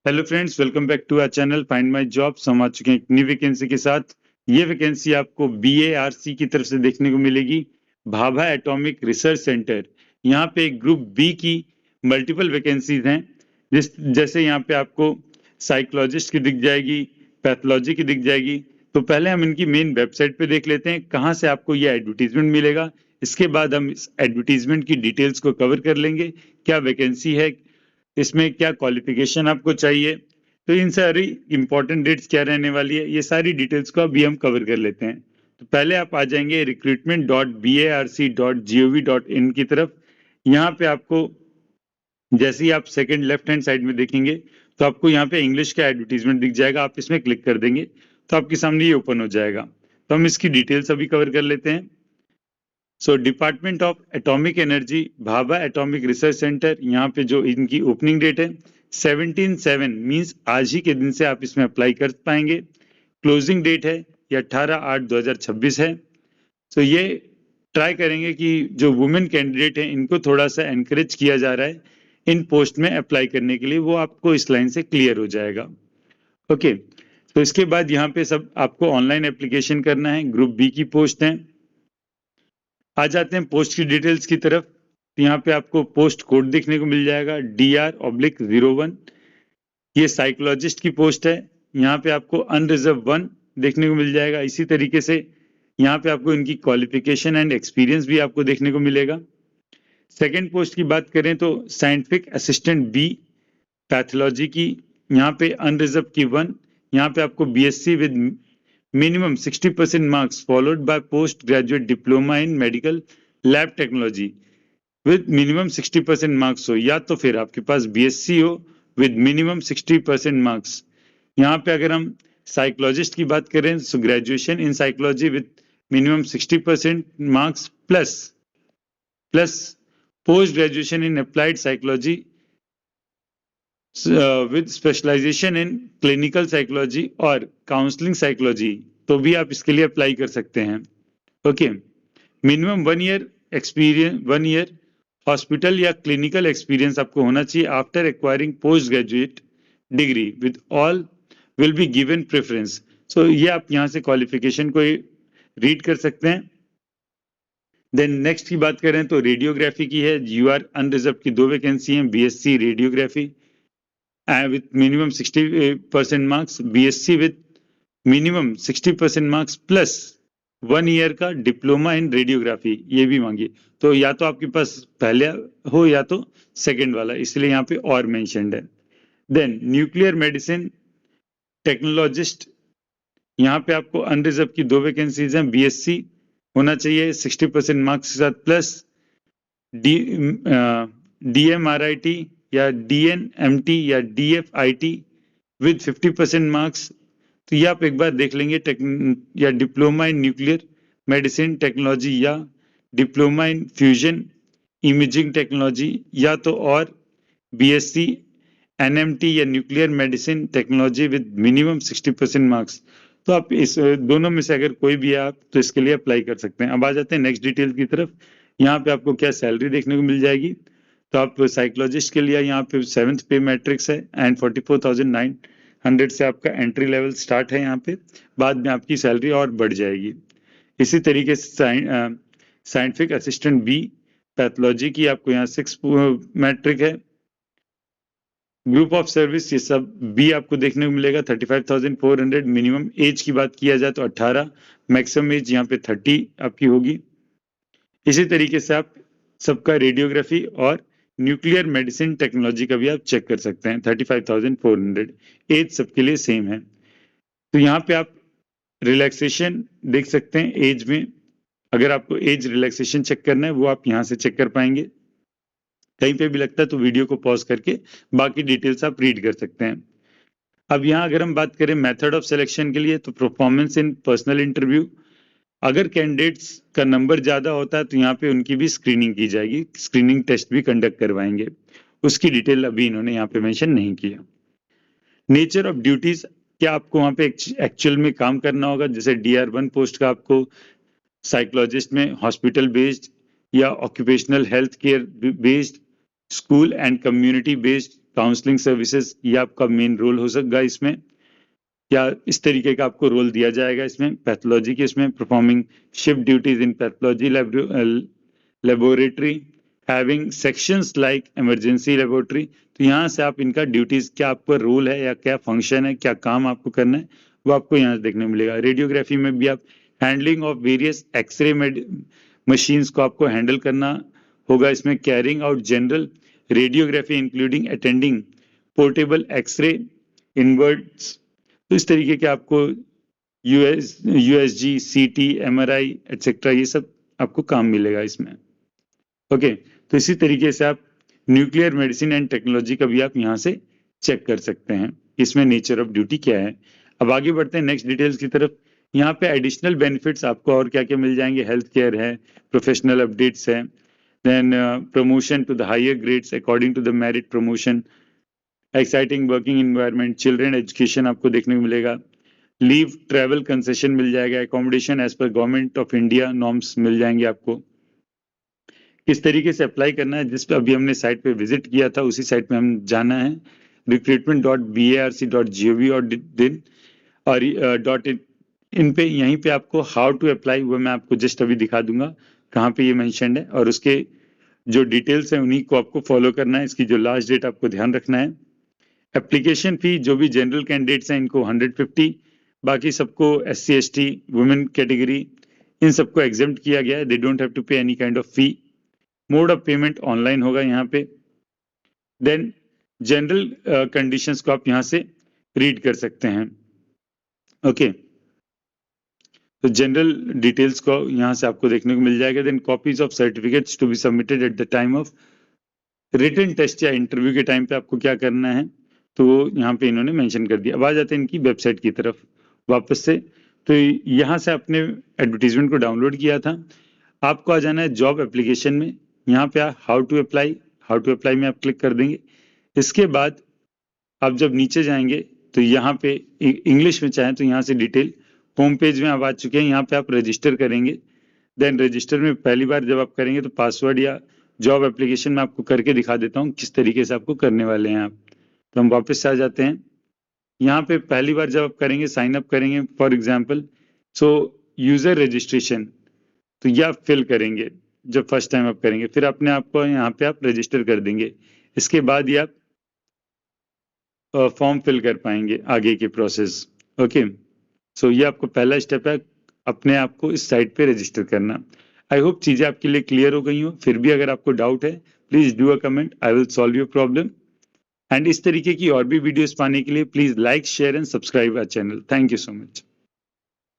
Hello friends, welcome back to our channel find my jobs. हम आ चुके हैं एक नई वैकेंसी के साथ। ये वैकेंसी आपको BARC की तरफ से देखने को मिलेगी, भाभा एटॉमिक रिसर्च सेंटर। यहाँ पे ग्रुप बी की मल्टीपल वैकेंसीज हैं। जैसे यहाँ पे आपको साइकोलॉजिस्ट की दिख जाएगी, पैथोलॉजी की दिख जाएगी। तो पहले हम इनकी मेन वेबसाइट पे देख लेते हैं कहाँ से आपको ये एडवर्टीजमेंट मिलेगा। इसके बाद हम इस एडवर्टीजमेंट की डिटेल्स को कवर कर लेंगे, क्या वैकेंसी है, इसमें क्या क्वालिफिकेशन आपको चाहिए, तो इन सारी इंपॉर्टेंट डेट्स क्या रहने वाली है, ये सारी डिटेल्स को अभी हम कवर कर लेते हैं। तो पहले आप आ जाएंगे recruitment.barc.gov.in की तरफ। यहाँ पे आपको जैसे ही आप सेकंड लेफ्ट हैंड साइड में देखेंगे तो आपको यहाँ पे इंग्लिश का एडवर्टीजमेंट दिख जाएगा। आप इसमें क्लिक कर देंगे तो आपके सामने ये ओपन हो जाएगा। तो हम इसकी डिटेल्स अभी कवर कर लेते हैं। So department of atomic energy, Bhabha atomic research centre, यहाँ पे जो इनकी ओपनिंग डेट है 17/7 मीन्स आज ही के दिन से आप इसमें अप्लाई कर पाएंगे। क्लोजिंग डेट है ये 18/8/2026 है। तो ये ट्राई करेंगे कि जो वुमेन कैंडिडेट हैं इनको थोड़ा सा एनकरेज किया जा रहा है इन पोस्ट में अप्लाई करने के लिए, वो आपको इस लाइन से क्लियर हो जाएगा। ओके, तो इसके बाद यहाँ पे सब आपको ऑनलाइन एप्लीकेशन करना है। ग्रुप बी की पोस्ट है। आ जाते हैं पोस्ट की डिटेल्स की तरफ। यहाँ पे आपको पोस्ट कोड देखने को मिल जाएगा DR/01। ये साइकोलॉजिस्ट की पोस्ट है। यहाँ पे आपको अनरिजर्व 1 देखने को मिल जाएगा। इसी तरीके से यहाँ पे आपको इनकी क्वालिफिकेशन एंड एक्सपीरियंस भी आपको देखने को मिलेगा। सेकेंड पोस्ट की बात करें तो साइंटिफिक असिस्टेंट बी पैथोलॉजी की, यहाँ पे अनरिजर्व की 1। यहाँ पे आपको BSc with minimum 60% marks followed by post graduate diploma in medical lab technology with minimum 60% marks हो, या तो फिर आपके पास BSc हो विद मिनिमम 60% मार्क्स। यहाँ पे अगर हम साइकोलॉजिस्ट की बात करें तो graduation in psychology with minimum 60% marks plus post graduation in applied psychology with specialisation in clinical psychology और काउंसलिंग साइकोलॉजी, तो भी आप इसके लिए अप्लाई कर सकते हैं। Okay, minimum 1 year experience, 1 year hospital या क्लिनिकल एक्सपीरियंस आपको होना चाहिए after acquiring post graduate degree with all will be given preference. So ये आप यहाँ से क्वालिफिकेशन को रीड कर सकते हैं। देन नेक्स्ट की बात करें तो रेडियोग्राफी की है। UR अनरिजर्व की 2 वैकेंसी हैं, BSc radiography with minimum 60% marks, BSc with minimum 60% marks plus 1 year का डिप्लोमा इन रेडियोग्राफी, ये भी मांगिए। तो या तो आपके पास पहले हो या तो सेकंड वाला, इसलिए यहाँ पे और मेंशन्ड है। देन न्यूक्लियर मेडिसिन टेक्नोलॉजिस्ट, यहाँ पे आपको अनरिजर्व की 2 वैकेंसीज हैं। BSc होना चाहिए 60% मार्क्स के साथ प्लस DMRIT या DNMT या DFIT विद 50% मार्क्स। तो ये आप एक बार देख लेंगे। या diploma in nuclear medicine technology या diploma in fusion imaging technology, या तो और BSc NMT या nuclear medicine technology with minimum 60% marks. तो आप इस दोनों में से अगर कोई भी है आप तो इसके लिए अप्लाई कर सकते हैं। अब आ जाते हैं नेक्स्ट डिटेल की तरफ। यहाँ पे आपको क्या सैलरी देखने को मिल जाएगी। तो आप साइकोलॉजिस्ट के लिए यहाँ पे 7th पे मैट्रिक्स है एंड 44,900 से आपका एंट्री लेवल स्टार्ट है। यहाँ पे बाद में आपकी सैलरी और बढ़ जाएगी। इसी तरीके से साइंटिफिक असिस्टेंट बी पैथोलॉजी की आपको यहाँ 6 मैट्रिक है। ग्रुप ऑफ सर्विस ये सब भी आपको देखने को मिलेगा 35,400। मिनिमम एज की बात किया जाए तो 18, मैक्सिमम एज यहाँ पे 30 आपकी होगी। इसी तरीके से आप सबका रेडियोग्राफी और न्यूक्लियर मेडिसिन टेक्नोलॉजी का भी आप चेक कर सकते हैं। 35,400 एज सबके लिए सेम है। तो यहाँ पे आप रिलैक्सेशन देख सकते हैं एज में। अगर आपको एज रिलैक्सेशन चेक करना है वो आप यहाँ से चेक कर पाएंगे। कहीं पे भी लगता है तो वीडियो को पॉज करके बाकी डिटेल्स आप रीड कर सकते हैं। अब यहाँ अगर हम बात करें मेथड ऑफ सिलेक्शन के लिए तो परफॉर्मेंस इन पर्सनल इंटरव्यू, अगर कैंडिडेट्स का नंबर ज्यादा होता है तो यहाँ पे उनकी भी स्क्रीनिंग की जाएगी, स्क्रीनिंग टेस्ट भी कंडक्ट करवाएंगे। उसकी डिटेल अभी इन्होंने यहाँ पे मेंशन नहीं किया। नेचर ऑफ ड्यूटीज, क्या आपको वहाँ पे एक्चुअल में काम करना होगा। जैसे DR1 पोस्ट का आपको साइकोलॉजिस्ट में हॉस्पिटल बेस्ड या occupational health care based, school and community based counselling services, ये आपका मेन रोल हो सकता है इसमें, या इस तरीके का आपको रोल दिया जाएगा इसमें। पैथोलॉजी के इसमें परफॉर्मिंग शिफ्ट ड्यूटीज इन pathology laboratory having sections like emergency laboratory. तो यहाँ से आप इनका ड्यूटीज, क्या आपका रोल है या क्या फंक्शन है, क्या काम आपको करना है, वो आपको यहाँ से देखने मिलेगा। रेडियोग्राफी में भी आप handling of various x-ray machines को आपको हैंडल करना होगा इसमें। Carrying out general radiography including attending portable x-ray in wards. तो इस तरीके के आपको यूएसजी, सीटी, एमआरआई एटसेट्रा, ये सब आपको काम मिलेगा इसमें। ओके, तो इसी तरीके से आप न्यूक्लियर मेडिसिन एंड टेक्नोलॉजी का भी आप यहाँ से चेक कर सकते हैं, इसमें नेचर ऑफ ड्यूटी क्या है। अब आगे बढ़ते हैं नेक्स्ट डिटेल्स की तरफ। यहाँ पे एडिशनल बेनिफिट्स आपको और क्या क्या मिल जाएंगे। हेल्थ केयर है, प्रोफेशनल अपडेट्स है, then promotion to the higher grades according to the merit promotion, exciting working environment, children education आपको देखने को मिलेगा, लीव ट्रैवल कंसेशन मिल जाएगा, accommodation as per government of India norms मिल जाएंगे आपको। किस तरीके से अप्लाई करना है, जिस पे अभी हमने साइट पे विजिट किया था उसी साइट पे हम जाना है, recruitment.barc.gov.in और इन पे, यहीं पे आपको हाउ टू अप्लाई वो मैं आपको जस्ट अभी दिखा दूंगा कहाँ पे ये मेंशन्ड है, और उसके जो डिटेल्स हैं उन्हीं को आपको फॉलो करना है। इसकी जो लास्ट डेट आपको ध्यान रखना है। एप्लीकेशन फी जो भी जनरल कैंडिडेट्स हैं इनको 150, बाकी सबको SC ST वुमेन कैटेगरी इन सबको एग्जेम्प्ट किया गया है, दे डोंट हैव टू पे any kind of fee. Mode of payment online होगा यहाँ पे। देन जनरल कंडीशंस को आप यहाँ से रीड कर सकते हैं। ओके, तो जनरल डिटेल्स को यहाँ से आपको देखने को मिल जाएगा। Then copies of certificates to be submitted at the time of written test या इंटरव्यू के टाइम पे आपको क्या करना है, तो यहाँ पे इन्होंने मेंशन कर दिया। अब आ जाते हैं इनकी वेबसाइट की तरफ वापस से। तो यहाँ से आपने एडवर्टीजमेंट को डाउनलोड किया था, आपको आ जाना है जॉब एप्लीकेशन में। यहाँ पे हाउ टू अप्लाई में आप क्लिक कर देंगे। इसके बाद आप जब नीचे जाएंगे तो यहाँ पे इंग्लिश में चाहें तो यहाँ से डिटेल होम पेज में आप आ चुके हैं। यहाँ पे आप रजिस्टर करेंगे। देन रजिस्टर में पहली बार जब आप करेंगे तो पासवर्ड या जॉब एप्लीकेशन में आपको करके दिखा देता हूँ किस तरीके से आपको करने वाले हैं आप। तो हम वापस से आ जाते हैं। यहाँ पे पहली बार जब आप करेंगे, साइन अप करेंगे for example, so user registration, तो ये आप फिल करेंगे जब फर्स्ट टाइम आप करेंगे, फिर अपने आप को यहाँ पे आप रजिस्टर कर देंगे। इसके बाद ये आप फॉर्म फिल कर पाएंगे आगे के प्रोसेस। ओके, सो ये आपको पहला स्टेप है, अपने आप को इस साइट पे रजिस्टर करना। आई होप चीजें आपके लिए क्लियर हो गई हो। फिर भी अगर आपको डाउट है please do a comment, I will solve your problem. And इस तरीके की और भी वीडियोस पाने के लिए please like, share and subscribe our channel. Thank you so much.